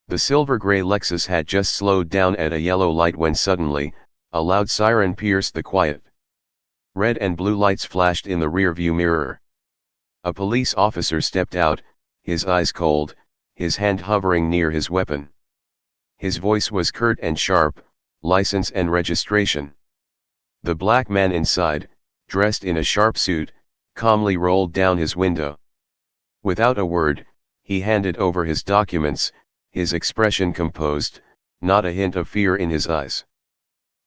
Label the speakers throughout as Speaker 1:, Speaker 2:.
Speaker 1: The silver-gray Lexus had just slowed down at a yellow light when suddenly, a loud siren pierced the quiet. Red and blue lights flashed in the rearview mirror. A police officer stepped out, his eyes cold, his hand hovering near his weapon. His voice was curt and sharp, "License and registration." The black man inside, dressed in a sharp suit, calmly rolled down his window. Without a word, he handed over his documents, his expression composed, not a hint of fear in his eyes.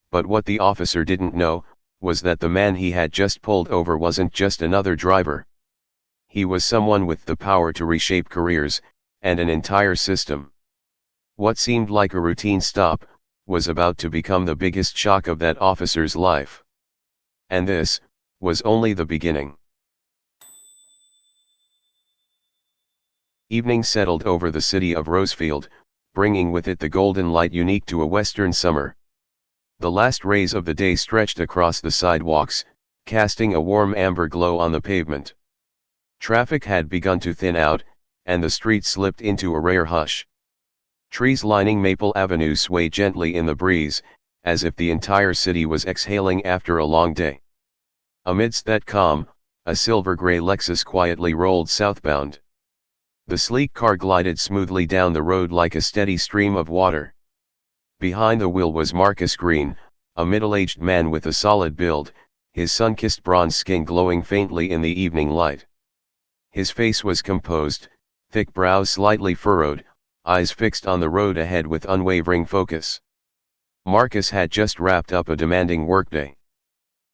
Speaker 1: But what the officer didn't know, was that the man he had just pulled over wasn't just another driver. He was someone with the power to reshape careers, and an entire system. What seemed like a routine stop, was about to become the biggest shock of that officer's life. And this was only the beginning. Evening settled over the city of Rosefield, bringing with it the golden light unique to a western summer. The last rays of the day stretched across the sidewalks, casting a warm amber glow on the pavement. Traffic had begun to thin out, and the streets slipped into a rare hush. Trees lining Maple Avenue swayed gently in the breeze, as if the entire city was exhaling after a long day. Amidst that calm, a silver-gray Lexus quietly rolled southbound. The sleek car glided smoothly down the road like a steady stream of water. Behind the wheel was Marcus Green, a middle-aged man with a solid build, his sun-kissed bronze skin glowing faintly in the evening light. His face was composed, thick brows slightly furrowed, eyes fixed on the road ahead with unwavering focus. Marcus had just wrapped up a demanding workday.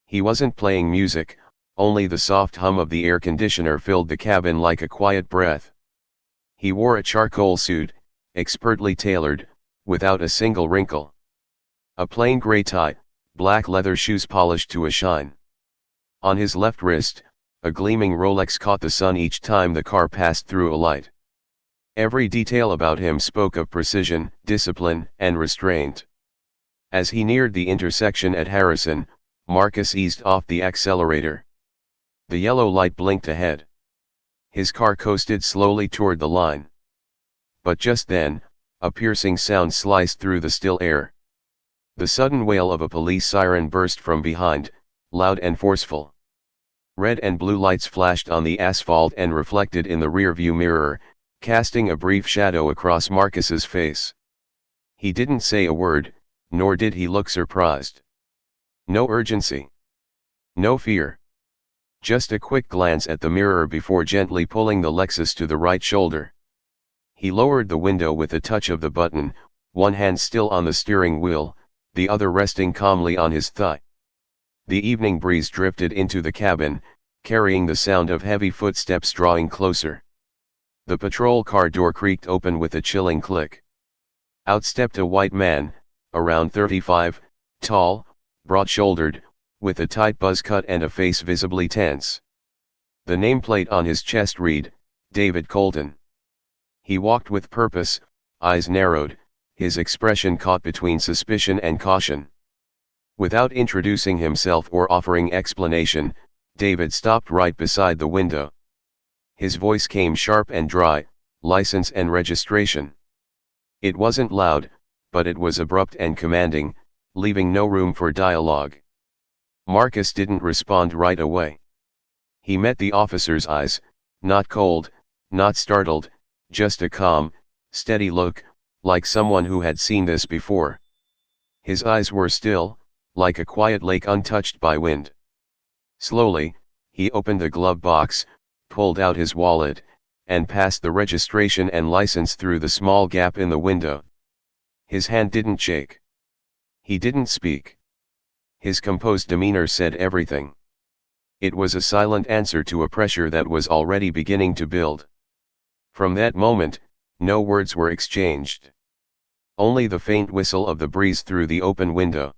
Speaker 1: He wasn't playing music, only the soft hum of the air conditioner filled the cabin like a quiet breath. He wore a charcoal suit, expertly tailored, without a single wrinkle. A plain gray tie, black leather shoes polished to a shine. On his left wrist, a gleaming Rolex caught the sun each time the car passed through a light. Every detail about him spoke of precision, discipline, and restraint. As he neared the intersection at Harrison, Marcus eased off the accelerator. The yellow light blinked ahead. His car coasted slowly toward the line. But just then, a piercing sound sliced through the still air. The sudden wail of a police siren burst from behind, loud and forceful. Red and blue lights flashed on the asphalt and reflected in the rearview mirror, casting a brief shadow across Marcus's face. He didn't say a word, nor did he look surprised. No urgency. No fear. Just a quick glance at the mirror before gently pulling the Lexus to the right shoulder. He lowered the window with a touch of the button, one hand still on the steering wheel, the other resting calmly on his thigh. The evening breeze drifted into the cabin, carrying the sound of heavy footsteps drawing closer. The patrol car door creaked open with a chilling click. Out stepped a white man, around 35, tall, broad-shouldered, with a tight buzz cut and a face visibly tense. The nameplate on his chest read, "David Colton." He walked with purpose, eyes narrowed, his expression caught between suspicion and caution. Without introducing himself or offering explanation, David stopped right beside the window. His voice came sharp and dry, "License and registration." It wasn't loud, but it was abrupt and commanding, leaving no room for dialogue. Marcus didn't respond right away. He met the officer's eyes, not cold, not startled, just a calm, steady look, like someone who had seen this before. His eyes were still, like a quiet lake untouched by wind. Slowly, he opened the glove box, pulled out his wallet, and passed the registration and license through the small gap in the window. His hand didn't shake. He didn't speak. His composed demeanor said everything. It was a silent answer to a pressure that was already beginning to build. From that moment, no words were exchanged. Only the faint whistle of the breeze through the open window.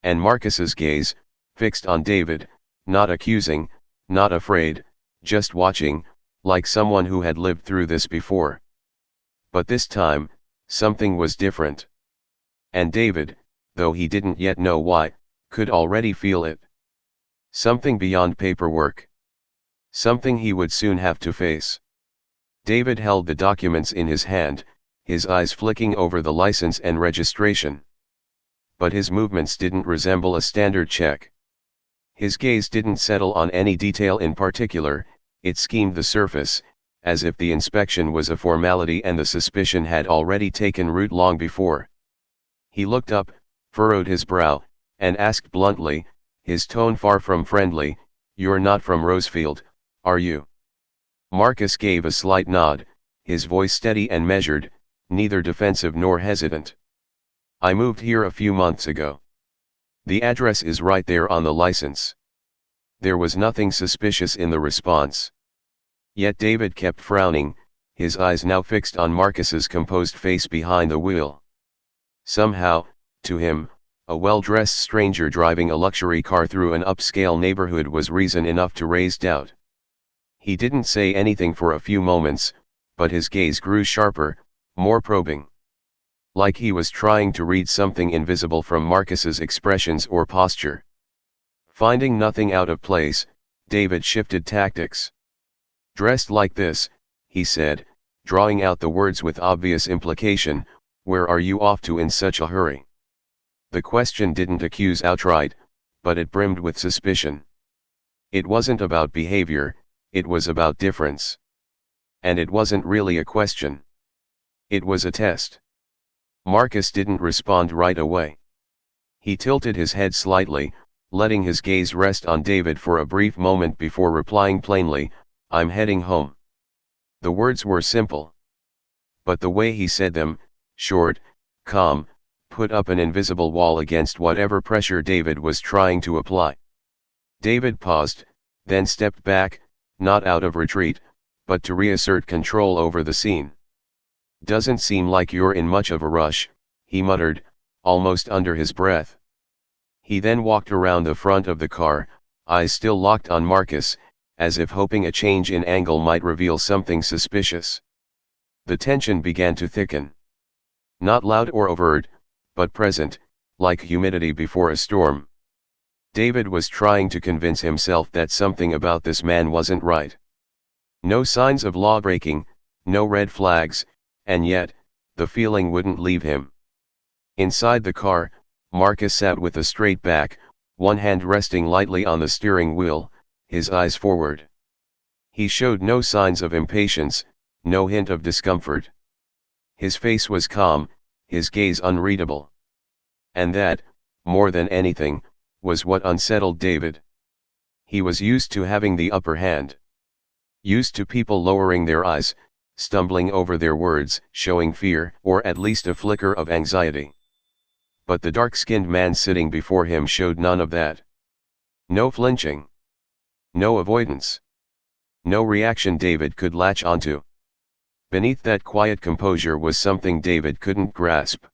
Speaker 1: And Marcus's gaze, fixed on David, not accusing, not afraid, just watching, like someone who had lived through this before. But this time, something was different. And David, though he didn't yet know why, could already feel it. Something beyond paperwork. Something he would soon have to face. David held the documents in his hand, his eyes flicking over the license and registration. But his movements didn't resemble a standard check. His gaze didn't settle on any detail in particular, it skimmed the surface, as if the inspection was a formality and the suspicion had already taken root long before. He looked up, furrowed his brow, and asked bluntly, his tone far from friendly, "You're not from Rosefield, are you?" Marcus gave a slight nod, his voice steady and measured, neither defensive nor hesitant. "I moved here a few months ago. The address is right there on the license." There was nothing suspicious in the response. Yet David kept frowning, his eyes now fixed on Marcus's composed face behind the wheel. Somehow, to him, a well-dressed stranger driving a luxury car through an upscale neighborhood was reason enough to raise doubt. He didn't say anything for a few moments, but his gaze grew sharper, more probing. Like he was trying to read something invisible from Marcus's expressions or posture. Finding nothing out of place, David shifted tactics. "Dressed like this," he said, drawing out the words with obvious implication, "where are you off to in such a hurry?" The question didn't accuse outright, but it brimmed with suspicion. It wasn't about behavior, it was about difference. And it wasn't really a question. It was a test. Marcus didn't respond right away. He tilted his head slightly, letting his gaze rest on David for a brief moment before replying plainly, "I'm heading home." The words were simple. But the way he said them, short, calm, put up an invisible wall against whatever pressure David was trying to apply. David paused, then stepped back, not out of retreat, but to reassert control over the scene. "Doesn't seem like you're in much of a rush," he muttered, almost under his breath. He then walked around the front of the car, eyes still locked on Marcus, as if hoping a change in angle might reveal something suspicious. The tension began to thicken. Not loud or overt, but present, like humidity before a storm. David was trying to convince himself that something about this man wasn't right. No signs of lawbreaking, no red flags, and yet, the feeling wouldn't leave him. Inside the car, Marcus sat with a straight back, one hand resting lightly on the steering wheel, his eyes forward. He showed no signs of impatience, no hint of discomfort. His face was calm, his gaze unreadable. And that, more than anything, was what unsettled David. He was used to having the upper hand. Used to people lowering their eyes, stumbling over their words, showing fear, or at least a flicker of anxiety. But the dark-skinned man sitting before him showed none of that. No flinching. No avoidance. No reaction David could latch onto. Beneath that quiet composure was something David couldn't grasp.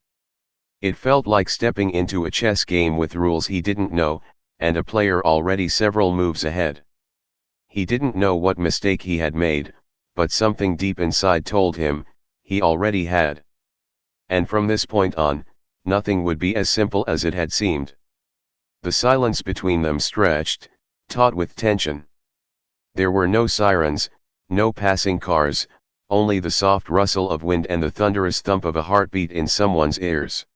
Speaker 1: It felt like stepping into a chess game with rules he didn't know, and a player already several moves ahead. He didn't know what mistake he had made, but something deep inside told him, he already had. And from this point on, nothing would be as simple as it had seemed. The silence between them stretched, taut with tension. There were no sirens, no passing cars, only the soft rustle of wind and the thunderous thump of a heartbeat in someone's ears.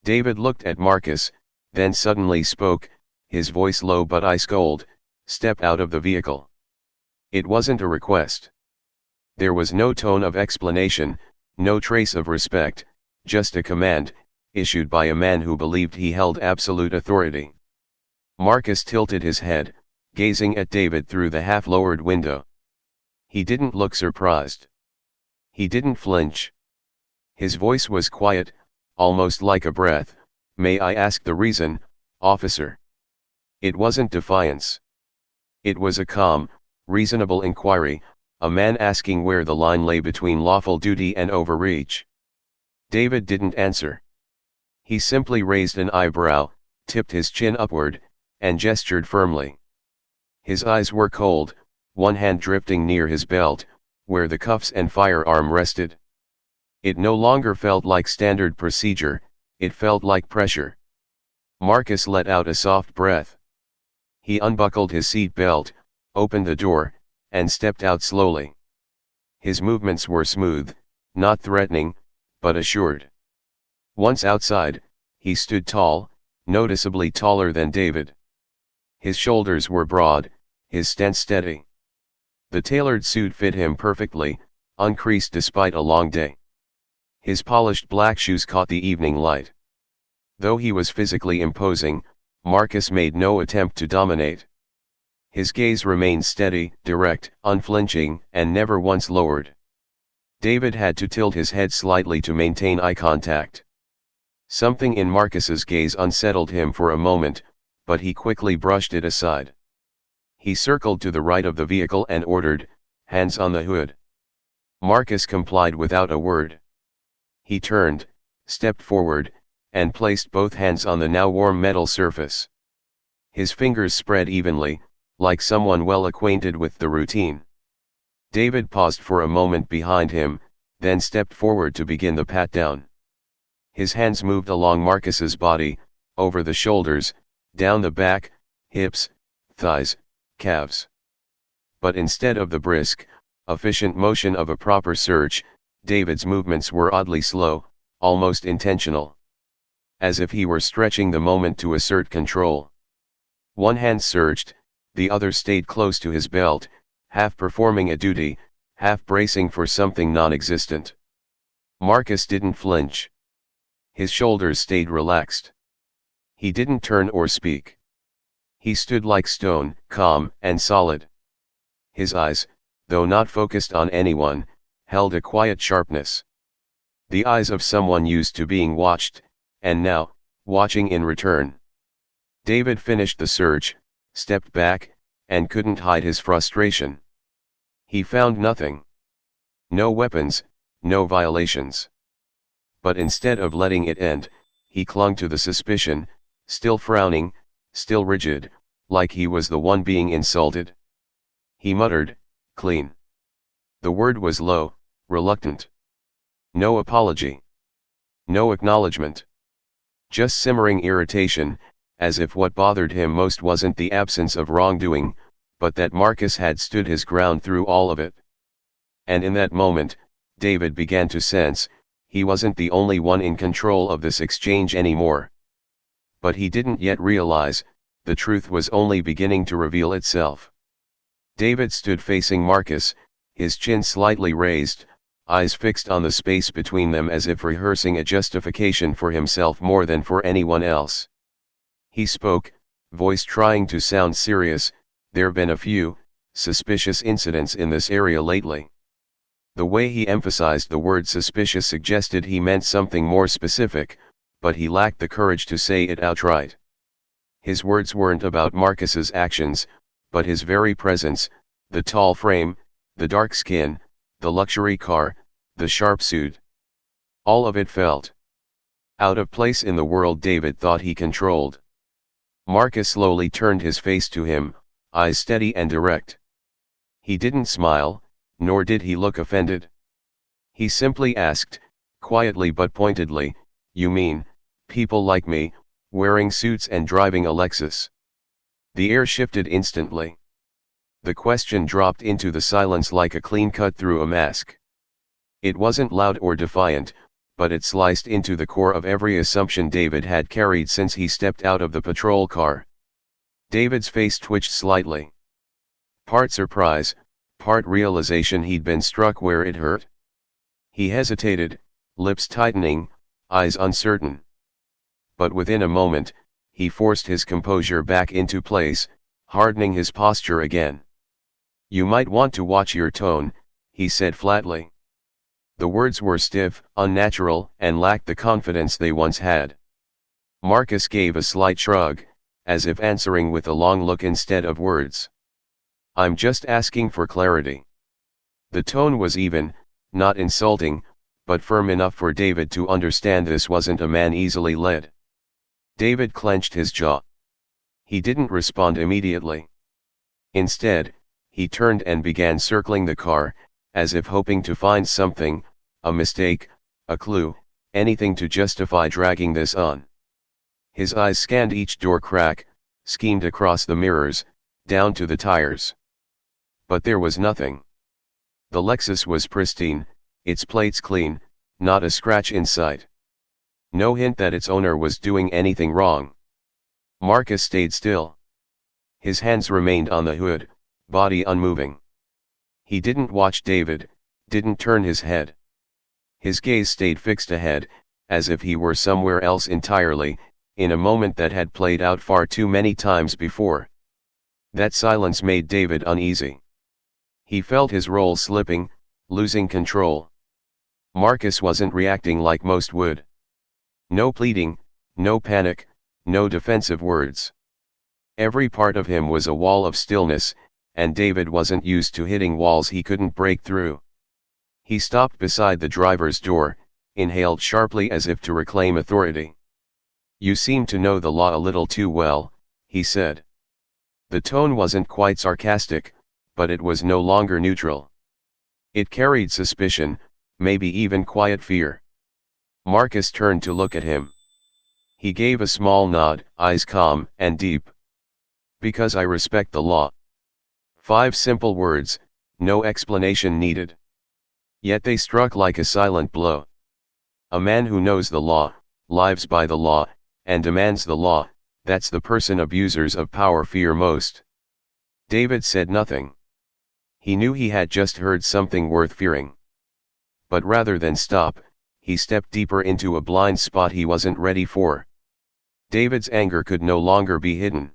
Speaker 1: David looked at Marcus, then suddenly spoke, his voice low but ice cold, "Step out of the vehicle." It wasn't a request. There was no tone of explanation, no trace of respect, just a command, issued by a man who believed he held absolute authority. Marcus tilted his head, gazing at David through the half-lowered window. He didn't look surprised. He didn't flinch. His voice was quiet, almost like a breath, "May I ask the reason, officer?" It wasn't defiance. It was a calm, reasonable inquiry, a man asking where the line lay between lawful duty and overreach. David didn't answer. He simply raised an eyebrow, tipped his chin upward, and gestured firmly. His eyes were cold, one hand drifting near his belt, where the cuffs and firearm rested. It no longer felt like standard procedure, it felt like pressure. Marcus let out a soft breath. He unbuckled his seat belt, opened the door, and stepped out slowly. His movements were smooth, not threatening, but assured. Once outside, he stood tall, noticeably taller than David. His shoulders were broad, his stance steady. The tailored suit fit him perfectly, uncreased despite a long day. His polished black shoes caught the evening light. Though he was physically imposing, Marcus made no attempt to dominate. His gaze remained steady, direct, unflinching, and never once lowered. David had to tilt his head slightly to maintain eye contact. Something in Marcus's gaze unsettled him for a moment, but he quickly brushed it aside. He circled to the right of the vehicle and ordered, "Hands on the hood." Marcus complied without a word. He turned, stepped forward, and placed both hands on the now warm metal surface. His fingers spread evenly, like someone well acquainted with the routine. David paused for a moment behind him, then stepped forward to begin the pat-down. His hands moved along Marcus's body, over the shoulders, down the back, hips, thighs, calves. But instead of the brisk, efficient motion of a proper search, David's movements were oddly slow, almost intentional. As if he were stretching the moment to assert control. One hand searched, the other stayed close to his belt, half performing a duty, half bracing for something non-existent. Marcus didn't flinch. His shoulders stayed relaxed. He didn't turn or speak. He stood like stone, calm and solid. His eyes, though not focused on anyone, held a quiet sharpness. The eyes of someone used to being watched, and now, watching in return. David finished the search, stepped back, and couldn't hide his frustration. He found nothing. No weapons, no violations. But instead of letting it end, he clung to the suspicion, still frowning, still rigid, like he was the one being insulted. He muttered, "Clean." The word was low, reluctant. No apology. No acknowledgement. Just simmering irritation, as if what bothered him most wasn't the absence of wrongdoing, but that Marcus had stood his ground through all of it. And in that moment, David began to sense, he wasn't the only one in control of this exchange anymore. But he didn't yet realize, the truth was only beginning to reveal itself. David stood facing Marcus, his chin slightly raised, eyes fixed on the space between them as if rehearsing a justification for himself more than for anyone else. He spoke, voice trying to sound serious. "There've been a few suspicious incidents in this area lately." The way he emphasized the word suspicious suggested he meant something more specific, but he lacked the courage to say it outright. His words weren't about Marcus's actions, but his very presence, the tall frame, the dark skin, the luxury car, the sharp suit. All of it felt out of place in the world David thought he controlled. Marcus slowly turned his face to him, eyes steady and direct. He didn't smile, nor did he look offended. He simply asked, quietly but pointedly, "You mean, people like me, wearing suits and driving a Lexus?" The air shifted instantly. The question dropped into the silence like a clean cut through a mask. It wasn't loud or defiant, but it sliced into the core of every assumption David had carried since he stepped out of the patrol car. David's face twitched slightly. Part surprise, part realization he'd been struck where it hurt. He hesitated, lips tightening, eyes uncertain. But within a moment, he forced his composure back into place, hardening his posture again. "You might want to watch your tone," he said flatly. The words were stiff, unnatural, and lacked the confidence they once had. Marcus gave a slight shrug, as if answering with a long look instead of words. "I'm just asking for clarity." The tone was even, not insulting, but firm enough for David to understand this wasn't a man easily led. David clenched his jaw. He didn't respond immediately. Instead, he turned and began circling the car, as if hoping to find something, a mistake, a clue, anything to justify dragging this on. His eyes scanned each door crack, schemed across the mirrors, down to the tires. But there was nothing. The Lexus was pristine, its plates clean, not a scratch in sight. No hint that its owner was doing anything wrong. Marcus stayed still. His hands remained on the hood, body unmoving. He didn't watch David, didn't turn his head. His gaze stayed fixed ahead, as if he were somewhere else entirely, in a moment that had played out far too many times before. That silence made David uneasy. He felt his role slipping, losing control. Marcus wasn't reacting like most would. No pleading, no panic, no defensive words. Every part of him was a wall of stillness, and David wasn't used to hitting walls he couldn't break through. He stopped beside the driver's door, inhaled sharply as if to reclaim authority. "You seem to know the law a little too well," he said. The tone wasn't quite sarcastic, but it was no longer neutral. It carried suspicion, maybe even quiet fear. Marcus turned to look at him. He gave a small nod, eyes calm and deep. "Because I respect the law." 5 simple words, no explanation needed. Yet they struck like a silent blow. A man who knows the law, lives by the law, and demands the law, that's the person abusers of power fear most. David said nothing. He knew he had just heard something worth fearing. But rather than stop, he stepped deeper into a blind spot he wasn't ready for. David's anger could no longer be hidden.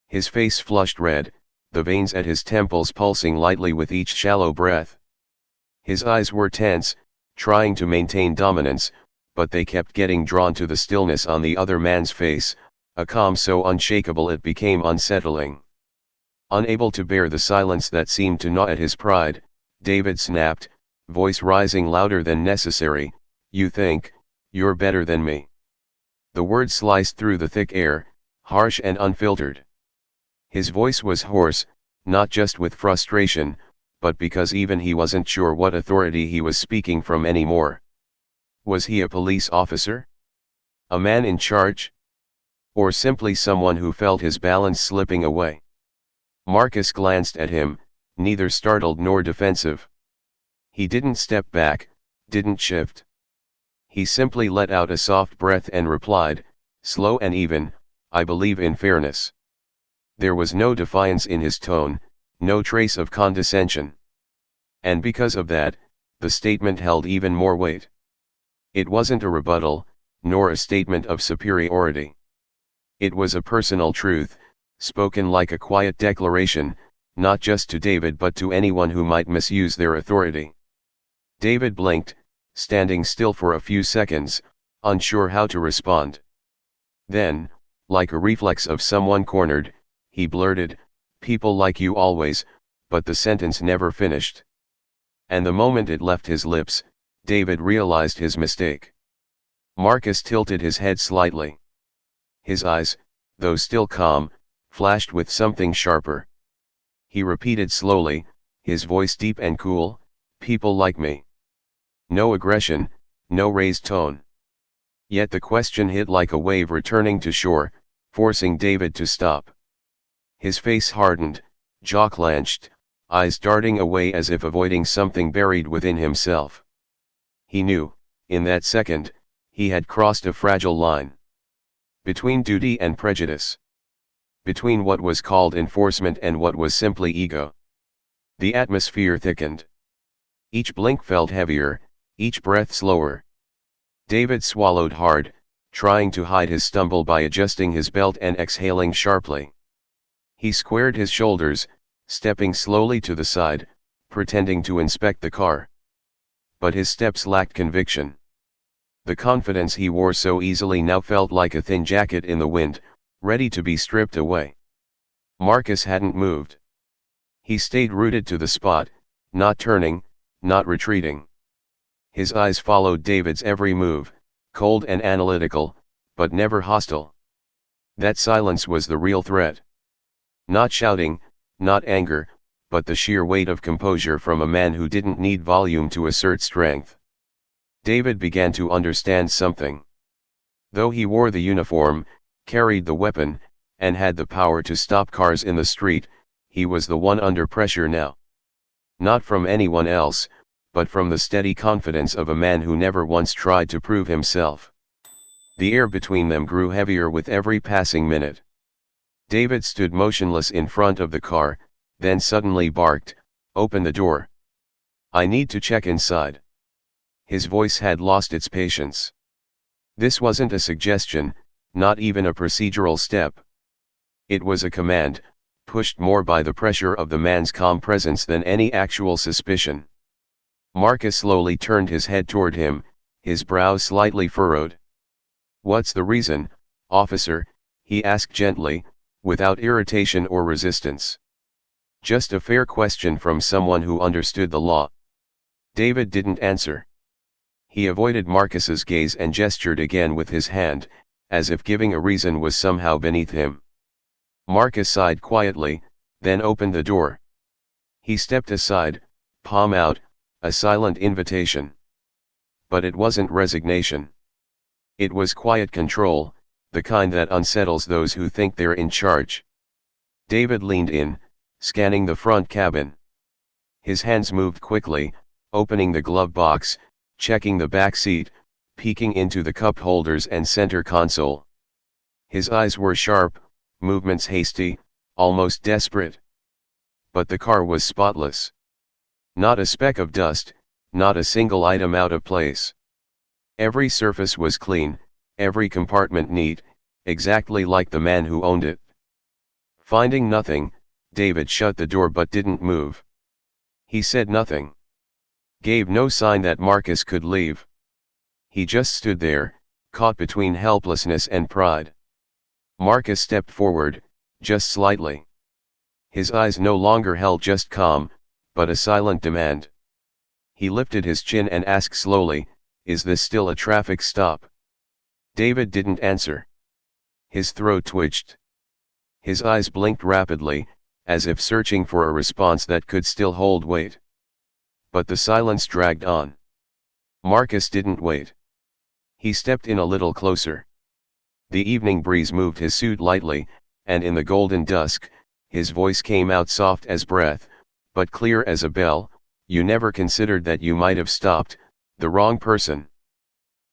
Speaker 1: His face flushed red, the veins at his temples pulsing lightly with each shallow breath. His eyes were tense, trying to maintain dominance, but they kept getting drawn to the stillness on the other man's face, a calm so unshakable it became unsettling. Unable to bear the silence that seemed to gnaw at his pride, David snapped, voice rising louder than necessary, "You think you're better than me." The word sliced through the thick air, harsh and unfiltered. His voice was hoarse, not just with frustration, but because even he wasn't sure what authority he was speaking from anymore. Was he a police officer? A man in charge? Or simply someone who felt his balance slipping away? Marcus glanced at him, neither startled nor defensive. He didn't step back, didn't shift. He simply let out a soft breath and replied, slow and even, "I believe in fairness." There was no defiance in his tone, no trace of condescension. And because of that, the statement held even more weight. It wasn't a rebuttal, nor a statement of superiority. It was a personal truth, spoken like a quiet declaration, not just to David but to anyone who might misuse their authority. David blinked, standing still for a few seconds, unsure how to respond. Then, like a reflex of someone cornered, he blurted, "People like you always," but the sentence never finished. And the moment it left his lips, David realized his mistake. Marcus tilted his head slightly. His eyes, though still calm, flashed with something sharper. He repeated slowly, his voice deep and cool, "People like me." No aggression, no raised tone. Yet the question hit like a wave returning to shore, forcing David to stop. His face hardened, jaw clenched, eyes darting away as if avoiding something buried within himself. He knew, in that second, he had crossed a fragile line. Between duty and prejudice. Between what was called enforcement and what was simply ego. The atmosphere thickened. Each blink felt heavier, each breath slower. David swallowed hard, trying to hide his stumble by adjusting his belt and exhaling sharply. He squared his shoulders, stepping slowly to the side, pretending to inspect the car. But his steps lacked conviction. The confidence he wore so easily now felt like a thin jacket in the wind, ready to be stripped away. Marcus hadn't moved. He stayed rooted to the spot, not turning, not retreating. His eyes followed David's every move, cold and analytical, but never hostile. That silence was the real threat. Not shouting, not anger, but the sheer weight of composure from a man who didn't need volume to assert strength. David began to understand something. Though he wore the uniform, carried the weapon, and had the power to stop cars in the street, he was the one under pressure now. Not from anyone else, but from the steady confidence of a man who never once tried to prove himself. The air between them grew heavier with every passing minute. David stood motionless in front of the car, then suddenly barked, "Open the door. I need to check inside." His voice had lost its patience. This wasn't a suggestion, not even a procedural step. It was a command, pushed more by the pressure of the man's calm presence than any actual suspicion. Marcus slowly turned his head toward him, his brows slightly furrowed. "What's the reason, officer?" he asked gently, without irritation or resistance. Just a fair question from someone who understood the law. David didn't answer. He avoided Marcus's gaze and gestured again with his hand, as if giving a reason was somehow beneath him. Marcus sighed quietly, then opened the door. He stepped aside, palm out, a silent invitation. But it wasn't resignation. It was quiet control, the kind that unsettles those who think they're in charge. David leaned in, scanning the front cabin. His hands moved quickly, opening the glove box, checking the back seat, peeking into the cup holders and center console. His eyes were sharp, movements hasty, almost desperate. But the car was spotless. Not a speck of dust, not a single item out of place. Every surface was clean, every compartment neat, exactly like the man who owned it. Finding nothing, David shut the door but didn't move. He said nothing. Gave no sign that Marcus could leave. He just stood there, caught between helplessness and pride. Marcus stepped forward, just slightly. His eyes no longer held just calm, but a silent demand. He lifted his chin and asked slowly, "Is this still a traffic stop?" David didn't answer. His throat twitched. His eyes blinked rapidly, as if searching for a response that could still hold weight. But the silence dragged on. Marcus didn't wait. He stepped in a little closer. The evening breeze moved his suit lightly, and in the golden dusk, his voice came out soft as breath, but clear as a bell. "You never considered that you might have stopped the wrong person."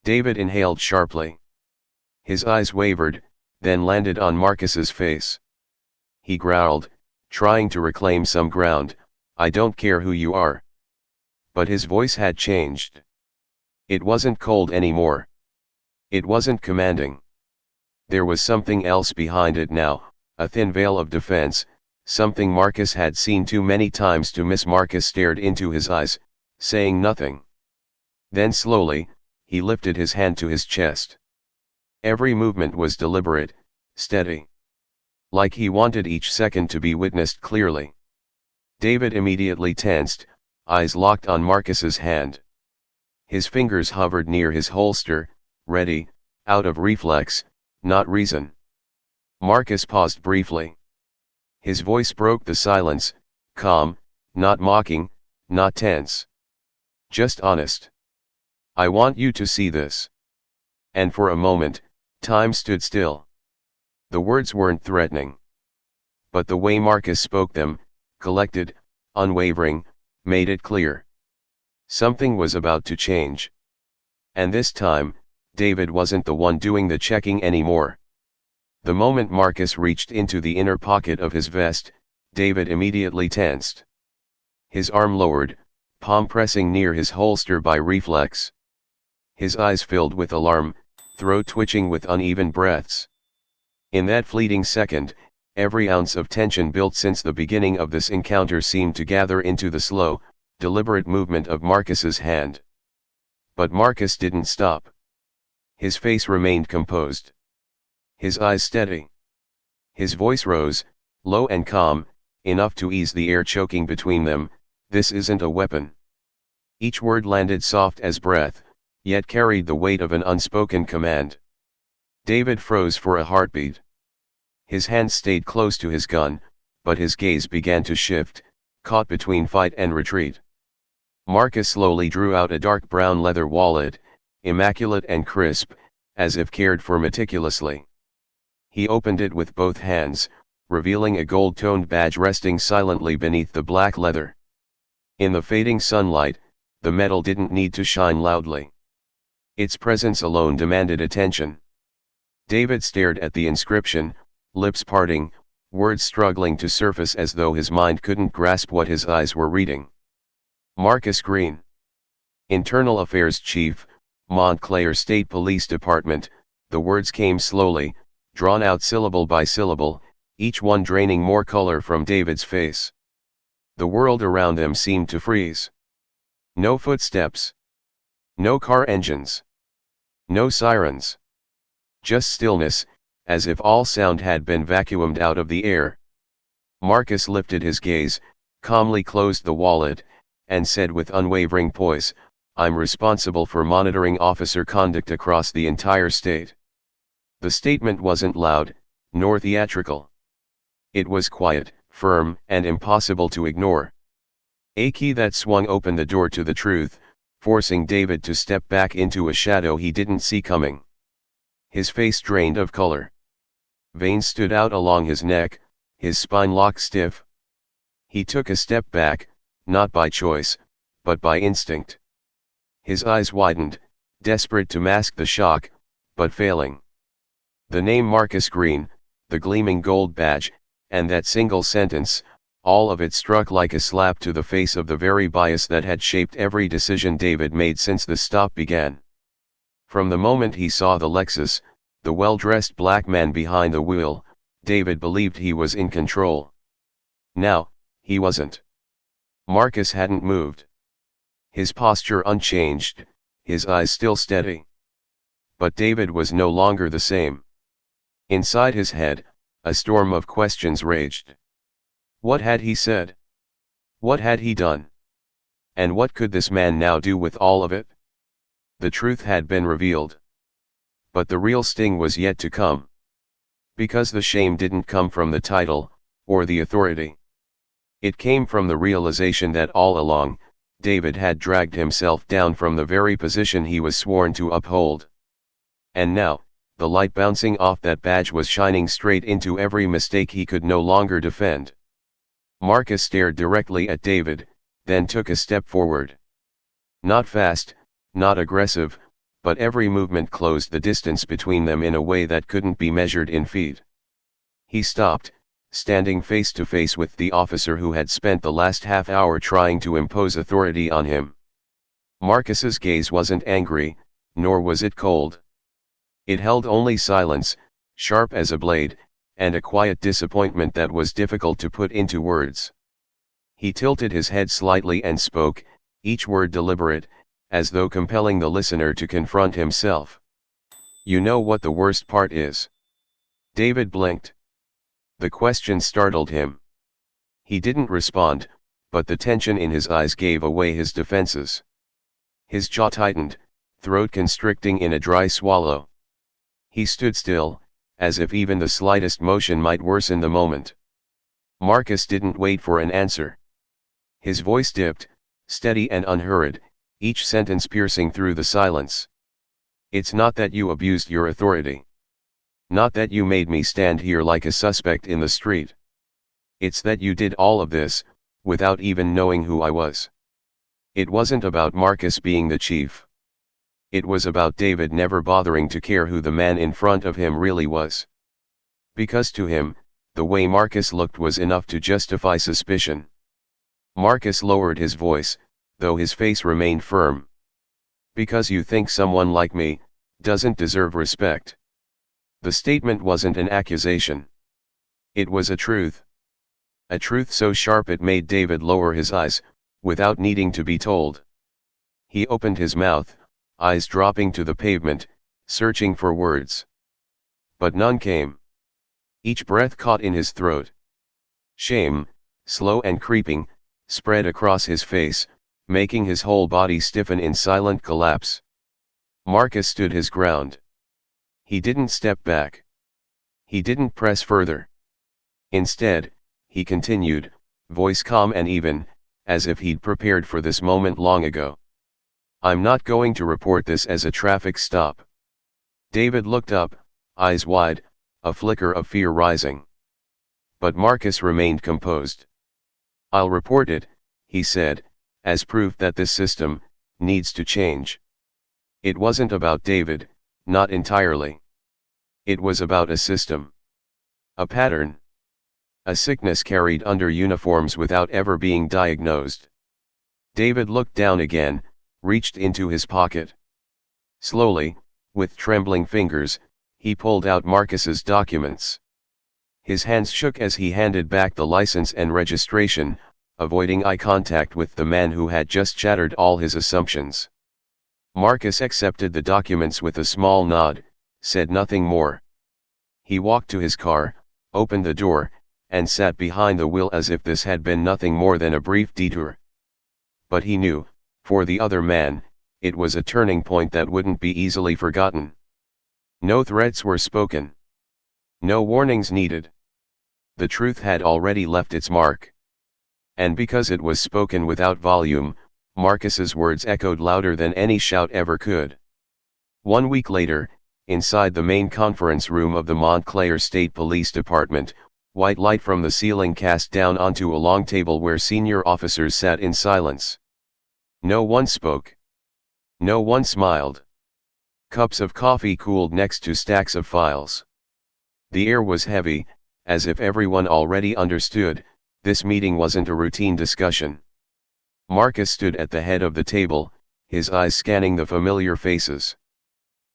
Speaker 1: David inhaled sharply. His eyes wavered, then landed on Marcus's face. He growled, trying to reclaim some ground, "I don't care who you are." But his voice had changed. It wasn't cold anymore. It wasn't commanding. There was something else behind it now, a thin veil of defense, something Marcus had seen too many times to miss. Marcus stared into his eyes, saying nothing. Then slowly, he lifted his hand to his chest. Every movement was deliberate, steady. Like he wanted each second to be witnessed clearly. David immediately tensed, eyes locked on Marcus's hand. His fingers hovered near his holster, ready, out of reflex, not reason. Marcus paused briefly. His voice broke the silence, calm, not mocking, not tense. Just honest. "I want you to see this." And for a moment, time stood still. The words weren't threatening. But the way Marcus spoke them, collected, unwavering, made it clear. Something was about to change. And this time, David wasn't the one doing the checking anymore. The moment Marcus reached into the inner pocket of his vest, David immediately tensed. His arm lowered, palm pressing near his holster by reflex. His eyes filled with alarm, throat twitching with uneven breaths. In that fleeting second, every ounce of tension built since the beginning of this encounter seemed to gather into the slow, deliberate movement of Marcus's hand. But Marcus didn't stop. His face remained composed. His eyes steady. His voice rose, low and calm, enough to ease the air choking between them. "This isn't a weapon." Each word landed soft as breath, yet carried the weight of an unspoken command. David froze for a heartbeat. His hands stayed close to his gun, but his gaze began to shift, caught between fight and retreat. Marcus slowly drew out a dark brown leather wallet, immaculate and crisp, as if cared for meticulously. He opened it with both hands, revealing a gold-toned badge resting silently beneath the black leather. In the fading sunlight, the metal didn't need to shine loudly. Its presence alone demanded attention. David stared at the inscription, lips parting, words struggling to surface as though his mind couldn't grasp what his eyes were reading. Marcus Green, Internal Affairs Chief, Montclair State Police Department. The words came slowly, drawn out syllable by syllable, each one draining more color from David's face. The world around them seemed to freeze. No footsteps. No car engines. No sirens. Just stillness, as if all sound had been vacuumed out of the air. Marcus lifted his gaze, calmly closed the wallet, and said with unwavering poise, "I'm responsible for monitoring officer conduct across the entire state." The statement wasn't loud, nor theatrical. It was quiet, firm, and impossible to ignore. A key that swung open the door to the truth, forcing David to step back into a shadow he didn't see coming. His face drained of color. Veins stood out along his neck, his spine locked stiff. He took a step back, not by choice, but by instinct. His eyes widened, desperate to mask the shock, but failing. The name Marcus Green, the gleaming gold badge, and that single sentence, all of it struck like a slap to the face of the very bias that had shaped every decision David made since the stop began. From the moment he saw the Lexus, the well-dressed black man behind the wheel, David believed he was in control. Now, he wasn't. Marcus hadn't moved. His posture unchanged, his eyes still steady. But David was no longer the same. Inside his head, a storm of questions raged. What had he said? What had he done? And what could this man now do with all of it? The truth had been revealed. But the real sting was yet to come. Because the shame didn't come from the title, or the authority. It came from the realization that all along, David had dragged himself down from the very position he was sworn to uphold. And now, the light bouncing off that badge was shining straight into every mistake he could no longer defend. Marcus stared directly at David, then took a step forward. Not fast, not aggressive, but every movement closed the distance between them in a way that couldn't be measured in feet. He stopped, standing face to face with the officer who had spent the last half hour trying to impose authority on him. Marcus's gaze wasn't angry, nor was it cold. It held only silence, sharp as a blade, and a quiet disappointment that was difficult to put into words. He tilted his head slightly and spoke, each word deliberate, as though compelling the listener to confront himself. "You know what the worst part is?" David blinked. The question startled him. He didn't respond, but the tension in his eyes gave away his defenses. His jaw tightened, throat constricting in a dry swallow. He stood still, as if even the slightest motion might worsen the moment. Marcus didn't wait for an answer. His voice dipped, steady and unhurried, each sentence piercing through the silence. "It's not that you abused your authority. Not that you made me stand here like a suspect in the street. It's that you did all of this, without even knowing who I was." It wasn't about Marcus being the chief. It was about David never bothering to care who the man in front of him really was. Because to him, the way Marcus looked was enough to justify suspicion. Marcus lowered his voice, though his face remained firm. "Because you think someone like me doesn't deserve respect." The statement wasn't an accusation. It was a truth. A truth so sharp it made David lower his eyes, without needing to be told. He opened his mouth, eyes dropping to the pavement, searching for words. But none came. Each breath caught in his throat. Shame, slow and creeping, spread across his face, making his whole body stiffen in silent collapse. Marcus stood his ground. He didn't step back. He didn't press further. Instead, he continued, voice calm and even, as if he'd prepared for this moment long ago. "I'm not going to report this as a traffic stop." David looked up, eyes wide, a flicker of fear rising. But Marcus remained composed. "I'll report it," he said, "as proof that this system, needs to change. It wasn't about David, not entirely. It was about a system. A pattern. A sickness carried under uniforms without ever being diagnosed. David looked down again, reached into his pocket. Slowly, with trembling fingers, he pulled out Marcus's documents. His hands shook as he handed back the license and registration, avoiding eye contact with the man who had just shattered all his assumptions. Marcus accepted the documents with a small nod, said nothing more. He walked to his car, opened the door, and sat behind the wheel as if this had been nothing more than a brief detour. But he knew, for the other man, it was a turning point that wouldn't be easily forgotten. No threats were spoken. No warnings needed. The truth had already left its mark. And because it was spoken without volume, Marcus's words echoed louder than any shout ever could. 1 week later, inside the main conference room of the Montclair State Police Department, white light from the ceiling cast down onto a long table where senior officers sat in silence. No one spoke. No one smiled. Cups of coffee cooled next to stacks of files. The air was heavy, as if everyone already understood, this meeting wasn't a routine discussion. Marcus stood at the head of the table, his eyes scanning the familiar faces.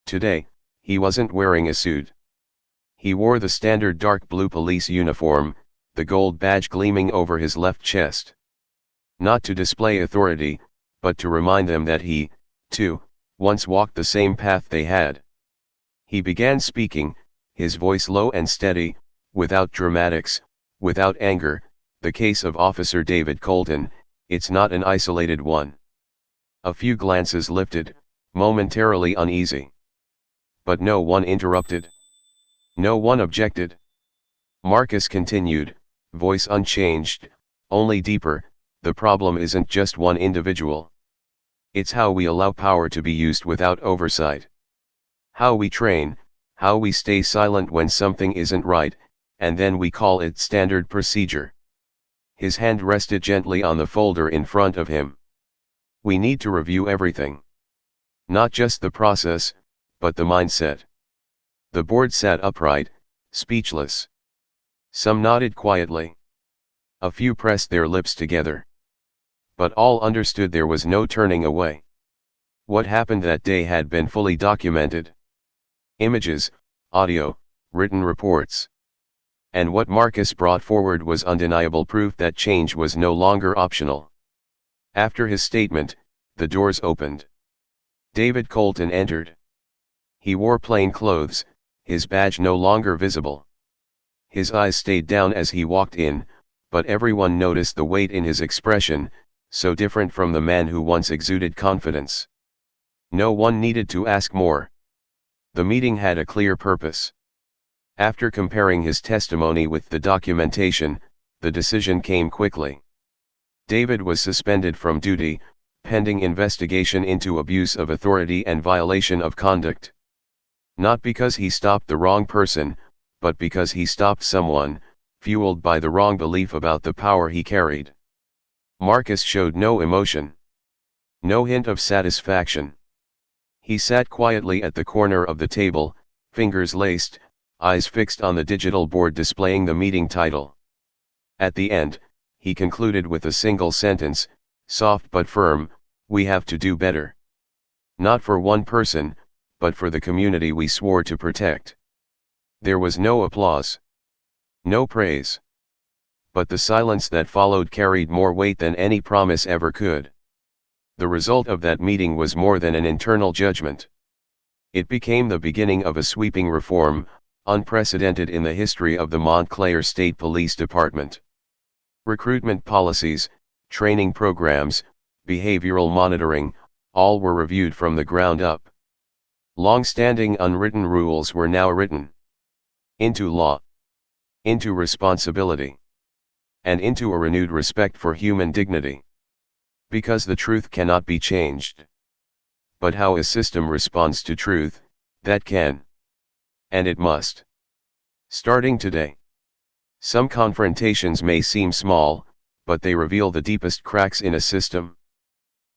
Speaker 1: Today, he wasn't wearing a suit. He wore the standard dark blue police uniform, the gold badge gleaming over his left chest. Not to display authority, but to remind them that he, too, once walked the same path they had. He began speaking, his voice low and steady, without dramatics, without anger. The case of Officer David Colton, it's not an isolated one. A few glances lifted, momentarily uneasy. But no one interrupted. No one objected. Marcus continued, voice unchanged, only deeper. The problem isn't just one individual. It's how we allow power to be used without oversight. How we train, how we stay silent when something isn't right, and then we call it standard procedure. His hand rested gently on the folder in front of him. We need to review everything. Not just the process, but the mindset. The board sat upright, speechless. Some nodded quietly. A few pressed their lips together. But all understood there was no turning away. What happened that day had been fully documented. Images, audio, written reports. And what Marcus brought forward was undeniable proof that change was no longer optional. After his statement, the doors opened. David Colton entered. He wore plain clothes, his badge no longer visible. His eyes stayed down as he walked in, but everyone noticed the weight in his expression, so different from the man who once exuded confidence. No one needed to ask more. The meeting had a clear purpose. After comparing his testimony with the documentation, the decision came quickly. David was suspended from duty, pending investigation into abuse of authority and violation of conduct. Not because he stopped the wrong person, but because he stopped someone, fueled by the wrong belief about the power he carried. Marcus showed no emotion. No hint of satisfaction. He sat quietly at the corner of the table, fingers laced, eyes fixed on the digital board displaying the meeting title. At the end, he concluded with a single sentence, soft but firm, we have to do better. Not for one person, but for the community we swore to protect. There was no applause. No praise. But the silence that followed carried more weight than any promise ever could. The result of that meeting was more than an internal judgment. It became the beginning of a sweeping reform, unprecedented in the history of the Montclair State Police Department. Recruitment policies, training programs, behavioral monitoring, all were reviewed from the ground up. Long-standing unwritten rules were now written into law, into responsibility, and into a renewed respect for human dignity. Because the truth cannot be changed. But how a system responds to truth, that can. And it must. Starting today. Some confrontations may seem small, but they reveal the deepest cracks in a system.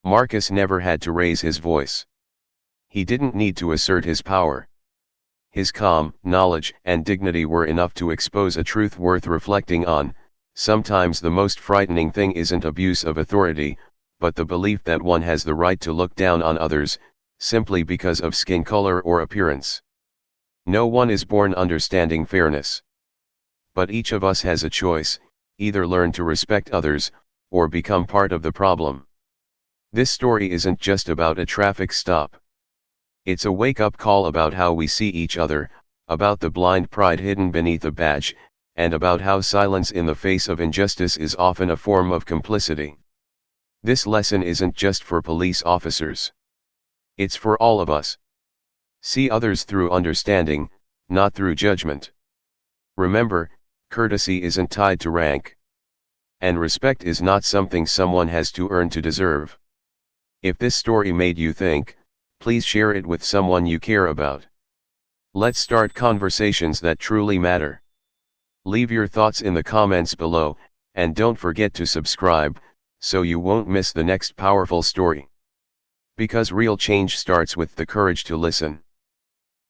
Speaker 1: Marcus never had to raise his voice. He didn't need to assert his power. His calm, knowledge, and dignity were enough to expose a truth worth reflecting on. Sometimes the most frightening thing isn't abuse of authority, but the belief that one has the right to look down on others, simply because of skin color or appearance. No one is born understanding fairness. But each of us has a choice: either learn to respect others, or become part of the problem. This story isn't just about a traffic stop. It's a wake-up call about how we see each other, about the blind pride hidden beneath a badge, and about how silence in the face of injustice is often a form of complicity. This lesson isn't just for police officers. It's for all of us. See others through understanding, not through judgment. Remember, courtesy isn't tied to rank. And respect is not something someone has to earn to deserve. If this story made you think, please share it with someone you care about. Let's start conversations that truly matter. Leave your thoughts in the comments below, and don't forget to subscribe, so you won't miss the next powerful story. Because real change starts with the courage to listen.